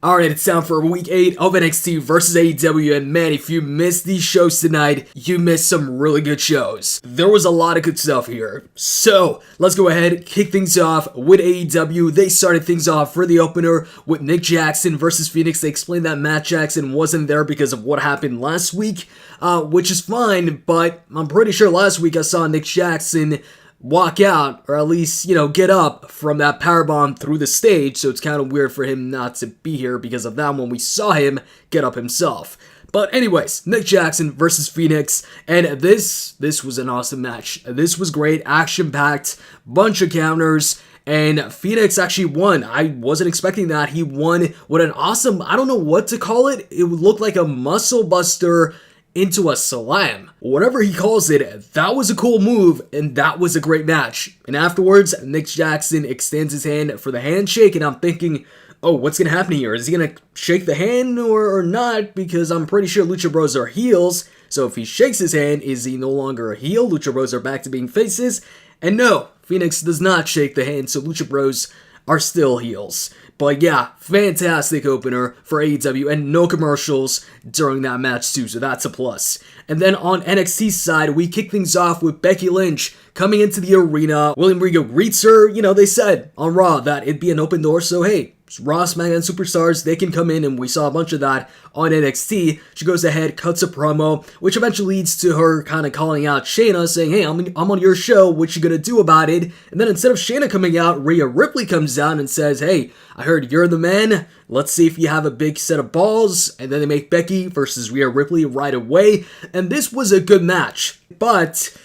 Alright, it's time for week 8 of NXT versus AEW, and man, if you missed these shows tonight, you missed some really good shows. There was a lot of good stuff here. So, let's go ahead, kick things off with AEW. They started things off for the opener with Nick Jackson versus Phoenix. They explained that Matt Jackson wasn't there because of what happened last week, which is fine, but I'm pretty sure last week I saw Nick Jackson walk out, or at least, get up from that powerbomb through the stage, so it's kind of weird for him not to be here because of that when we saw him get up himself. But anyways, Nick Jackson versus Phoenix, and this was an awesome match. This was great, action-packed, bunch of counters, and Phoenix actually won. I wasn't expecting that. He won with an awesome, I don't know what to call it, it would look like a muscle buster into a slam. Whatever he calls it, that was a cool move, and that was a great match. And afterwards, Nick Jackson extends his hand for the handshake, and I'm thinking, oh, what's gonna happen here? Is he gonna shake the hand or not? Because I'm pretty sure Lucha Bros are heels, so if he shakes his hand, is he no longer a heel? Lucha Bros are back to being faces. And no, Phoenix does not shake the hand, so Lucha Bros are still heels. But yeah, fantastic opener for AEW, and no commercials during that match too, so that's a plus. And then on NXT's side, we kick things off with Becky Lynch coming into the arena. William Regal greets her. They said on Raw that it'd be an open door, so hey, Raw, SmackDown superstars, they can come in, and we saw a bunch of that on NXT. She goes ahead, cuts a promo, which eventually leads to her kind of calling out Shayna, saying, hey, I'm on your show, what you gonna do about it? And then instead of Shayna coming out, Rhea Ripley comes down and says, hey, I heard you're the man, let's see if you have a big set of balls. And then they make Becky versus Rhea Ripley right away, and this was a good match, but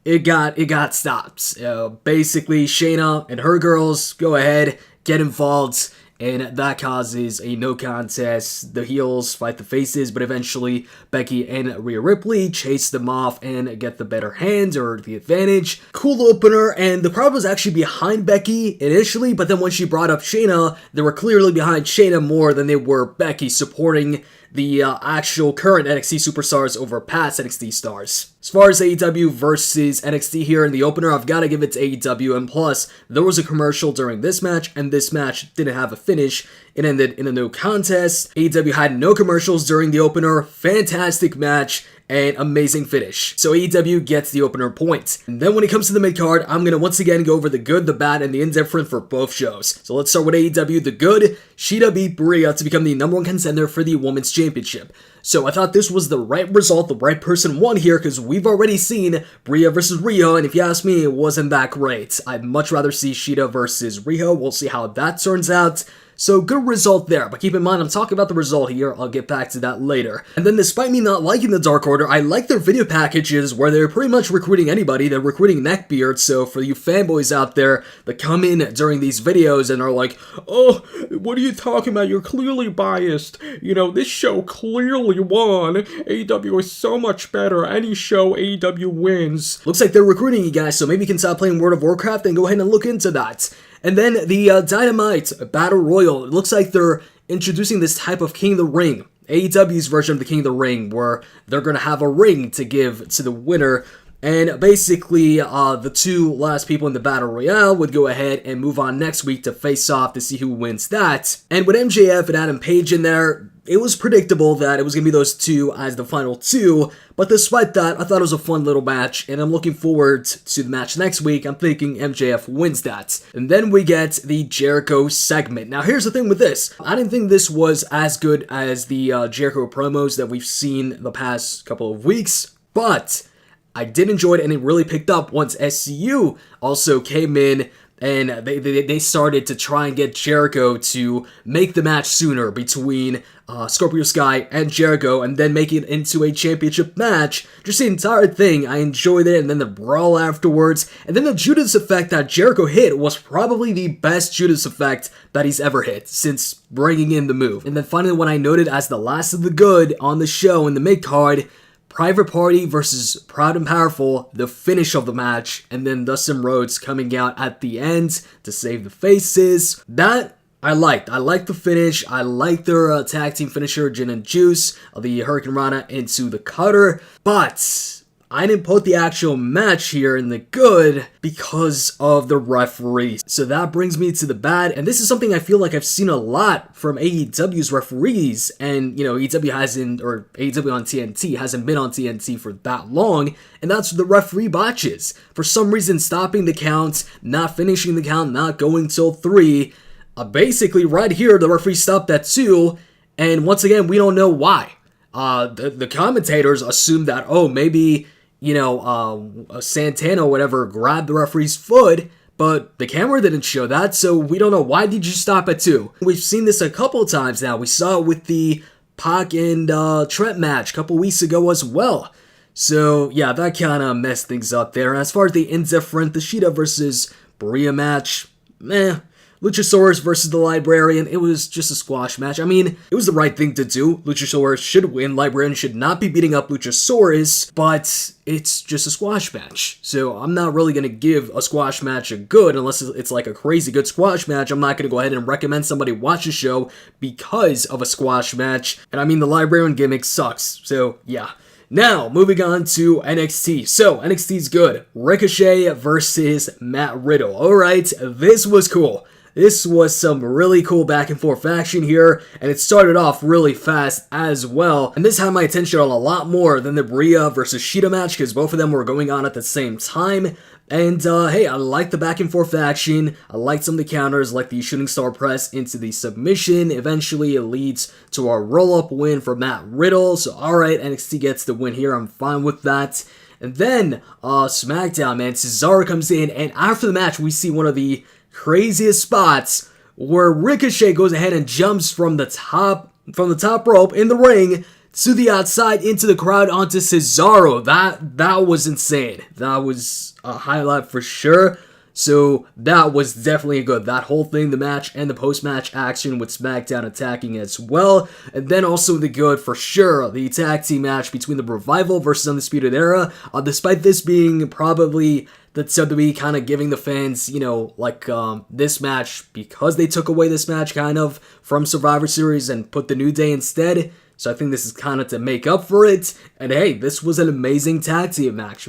it got stopped. Basically, Shayna and her girls go ahead, get involved, and that causes a no contest. The heels fight the faces, but eventually Becky and Rhea Ripley chase them off and get the better hand or the advantage. Cool opener, and the crowd was actually behind Becky initially, but then when she brought up Shayna, they were clearly behind Shayna more than they were Becky, supporting the actual current NXT superstars over past NXT stars. As far as AEW versus NXT here in the opener, I've got to give it to AEW, and plus, there was a commercial during this match, and this match didn't have a finish. It ended in a no contest. AEW had no commercials during the opener. Fantastic match and amazing finish. So AEW gets the opener point. And then when it comes to the mid-card, I'm going to once again go over the good, the bad, and the indifferent for both shows. So let's start with AEW. The good, Shida beat Bria to become the #1 contender for the Women's Championship. So I thought this was the right result, the right person won here, because we've already seen Bria versus Riho, and if you ask me, it wasn't that great. I'd much rather see Shida versus Riho. We'll see how that turns out. So good result there, but keep in mind I'm talking about the result here, I'll get back to that later. And then despite me not liking the Dark Order, I like their video packages where they're pretty much recruiting anybody, they're recruiting neckbeards, so for you fanboys out there that come in during these videos and are like, oh, what are you talking about, you're clearly biased, this show clearly won, AEW is so much better, any show AEW wins. Looks like they're recruiting you guys, so maybe you can stop playing World of Warcraft and go ahead and look into that. And then the Dynamite Battle Royal, it looks like they're introducing this type of King of the Ring, AEW's version of the King of the Ring, where they're going to have a ring to give to the winner. And basically, the two last people in the Battle Royale would go ahead and move on next week to face off to see who wins that. And with MJF and Adam Page in there, it was predictable that it was going to be those two as the final two, but despite that, I thought it was a fun little match, and I'm looking forward to the match next week. I'm thinking MJF wins that. And then we get the Jericho segment. Now here's the thing with this. I didn't think this was as good as the Jericho promos that we've seen the past couple of weeks, but I did enjoy it, and it really picked up once SCU also came in, and they started to try and get Jericho to make the match sooner between Scorpio Sky and Jericho, and then make it into a championship match. Just the entire thing, I enjoyed it, and then the brawl afterwards, and then the Judas effect that Jericho hit was probably the best Judas effect that he's ever hit since bringing in the move. And then finally, what I noted as the last of the good on the show in the mid-card, Private Party versus Proud and Powerful, the finish of the match, and then Dustin Rhodes coming out at the end to save the faces. That I liked. I liked the finish. I liked their tag team finisher, Gin and Juice, the Hurricane Rana into the cutter, but I didn't put the actual match here in the good because of the referees. So that brings me to the bad, and this is something I feel like I've seen a lot from AEW's referees, and AEW hasn't, or AEW on TNT hasn't been on TNT for that long, and that's the referee botches. For some reason, stopping the count, not finishing the count, not going till 3. Basically, right here, the referee stopped at 2, and once again, we don't know why. The commentators assume that, maybe, Santana or whatever grabbed the referee's foot, but the camera didn't show that, so we don't know. Why did you stop at 2? We've seen this a couple times now. We saw it with the Pac and Trent match a couple weeks ago as well. So, yeah, that kind of messed things up there. As far as the indifferent, the Shida versus Bria match, Luchasaurus versus the Librarian, it was just a squash match. I mean, it was the right thing to do. Luchasaurus should win. Librarian should not be beating up Luchasaurus, but it's just a squash match. So I'm not really going to give a squash match a good unless it's like a crazy good squash match. I'm not going to go ahead and recommend somebody watch a show because of a squash match. And I mean, the Librarian gimmick sucks. So yeah. Now, moving on to NXT. So, NXT's good. Ricochet versus Matt Riddle. Alright, this was cool. This was some really cool back and forth action here, and it started off really fast as well. And this had my attention on a lot more than the Bria versus Shida match, because both of them were going on at the same time. And hey, I like the back and forth action. I like some of the counters, like the shooting star press into the submission. Eventually, it leads to a roll-up win for Matt Riddle. So alright, NXT gets the win here. I'm fine with that. And then, SmackDown, man, Cesaro comes in, and after the match, we see one of the craziest spots where Ricochet goes ahead and jumps from the top rope in the ring to the outside into the crowd onto Cesaro. That was insane. That was a highlight for sure. So that was definitely good. That whole thing, the match and the post-match action with SmackDown attacking as well. And then also the good for sure, the tag team match between the Revival versus Undisputed Era. Despite this being probably the WWE kind of giving the fans, this match because they took away this match kind of from Survivor Series and put the New Day instead. So I think this is kind of to make up for it. And hey, this was an amazing tag team match.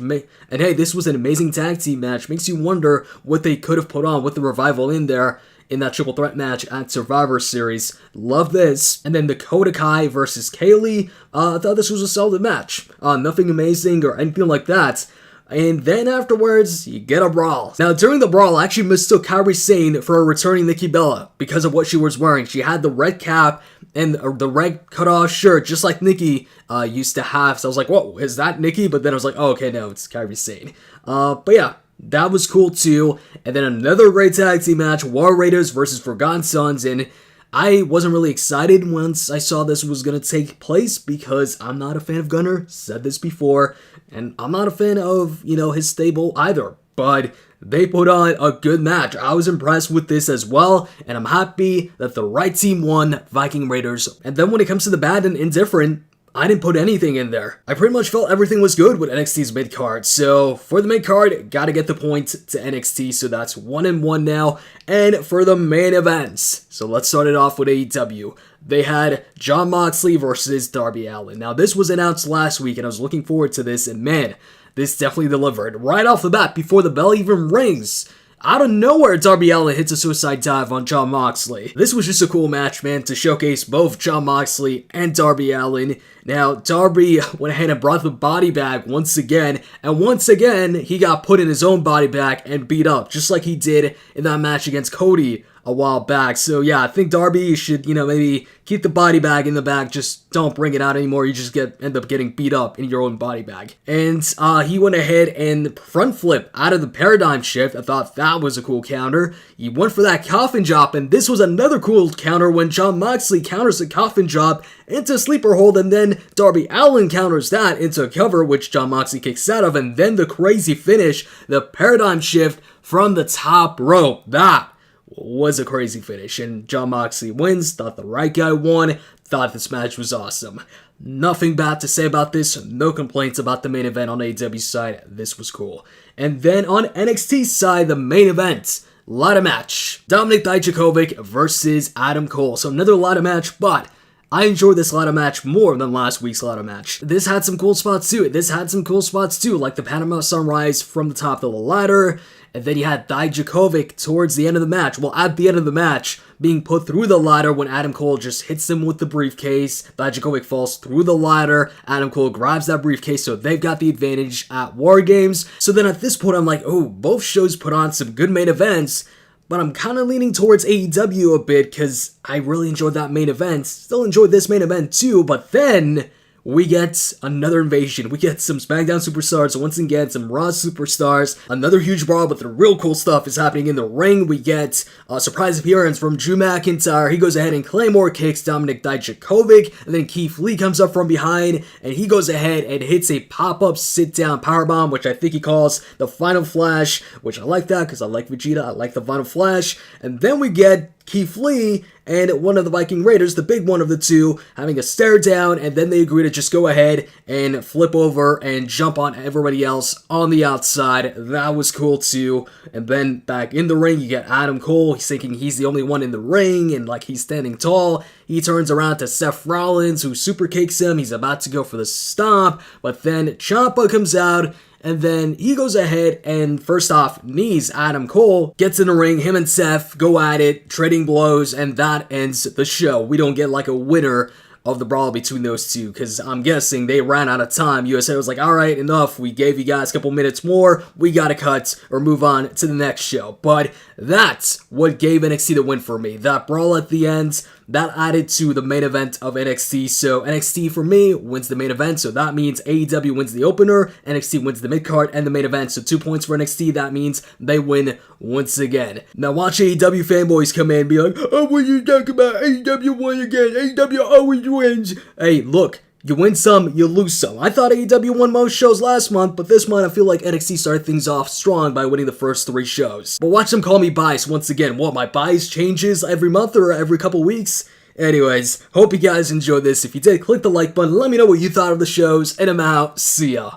Makes you wonder what they could have put on with the Revival in there in that triple threat match at Survivor Series. Love this. And then Dakota Kai versus Kaylee. I thought this was a solid match. Nothing amazing or anything like that. And then afterwards, you get a brawl. Now, during the brawl, I actually mistook Kairi Sane for a returning Nikki Bella because of what she was wearing. She had the red cap and the red cutoff shirt, just like Nikki used to have. So I was like, whoa, is that Nikki? But then I was like, oh, okay, no, it's Kairi Sane. But yeah, that was cool too. And then another great tag team match, War Raiders versus Forgotten Sons. And I wasn't really excited once I saw this was going to take place because I'm not a fan of Gunner, said this before, and I'm not a fan of, his stable either, but they put on a good match. I was impressed with this as well, and I'm happy that the right team won, Viking Raiders. And then when it comes to the bad and indifferent, I didn't put anything in there. I pretty much felt everything was good with NXT's mid-card. So for the mid-card, gotta get the point to NXT. So that's 1-1 now. And for the main events, so let's start it off with AEW. They had Jon Moxley versus Darby Allin. Now this was announced last week and I was looking forward to this, and man, this definitely delivered. Right off the bat, before the bell even rings, out of nowhere, Darby Allin hits a suicide dive on Jon Moxley. This was just a cool match, man, to showcase both Jon Moxley and Darby Allin. Now, Darby went ahead and brought the body bag once again, and once again, he got put in his own body bag and beat up, just like he did in that match against Cody a while back. So yeah, I think Darby should, maybe keep the body bag in the bag, just don't bring it out anymore. You just end up getting beat up in your own body bag. And he went ahead and front flip out of the paradigm shift. I thought that was a cool counter. He went for that coffin drop, and this was another cool counter when Jon Moxley counters the coffin drop into a sleeper hold, and then Darby Allin counters that into a cover, which Jon Moxley kicks out of, and then the crazy finish, the paradigm shift from the top rope. That was a crazy finish, and Jon Moxley wins. Thought the right guy won. Thought this match was awesome. Nothing bad to say about this. No complaints about the main event on AEW's side. This was cool. And then on NXT's side, the main event. Ladder match. Dominik Dijakovic versus Adam Cole. So another ladder match, but I enjoyed this ladder match more than last week's ladder match. This had some cool spots too. Like the Panama Sunrise from the top of the ladder. And then you had Dijakovic towards the end of the match. Well, at the end of the match, being put through the ladder when Adam Cole just hits him with the briefcase. Dijakovic falls through the ladder. Adam Cole grabs that briefcase, so they've got the advantage at War Games. So then at this point, I'm like, oh, both shows put on some good main events. But I'm kind of leaning towards AEW a bit because I really enjoyed that main event. Still enjoyed this main event too, but then we get another invasion. We get some SmackDown superstars, once again, some Raw superstars, another huge brawl, but the real cool stuff is happening in the ring. We get a surprise appearance from Drew McIntyre. He goes ahead and Claymore kicks Dominic Dijakovic, and then Keith Lee comes up from behind, and he goes ahead and hits a pop-up sit-down powerbomb, which I think he calls the Final Flash, which I like that because I like Vegeta, I like the Final Flash, and then we get Keith Lee and one of the Viking Raiders, the big one of the two, having a stare down, and then they agree to just go ahead and flip over and jump on everybody else on the outside. That was cool too. And then back in the ring, you get Adam Cole. He's thinking he's the only one in the ring, and like he's standing tall. He turns around to Seth Rollins, who super kicks him. He's about to go for the stomp, but then Ciampa comes out. And then he goes ahead and first off knees Adam Cole, gets in the ring, him and Seth go at it, trading blows, and that ends the show. We don't get like a winner of the brawl between those two, because I'm guessing they ran out of time. USA was like, alright, enough, we gave you guys a couple minutes more, we gotta cut or move on to the next show. But that's what gave NXT the win for me. That brawl at the end, that added to the main event of NXT. So NXT for me wins the main event, so that means AEW wins the opener, NXT wins the mid-card and the main event. So 2 points for NXT, that means they win once again. Now watch AEW fanboys come in and be like, oh, what are you talking about? AEW won again, AEW always wins. Hey, look, you win some, you lose some. I thought AEW won most shows last month, but this month I feel like NXT started things off strong by winning the first 3 shows. But watch them call me biased once again. What, my bias changes every month or every couple weeks? Anyways, hope you guys enjoyed this. If you did, click the like button, let me know what you thought of the shows, and I'm out. See ya.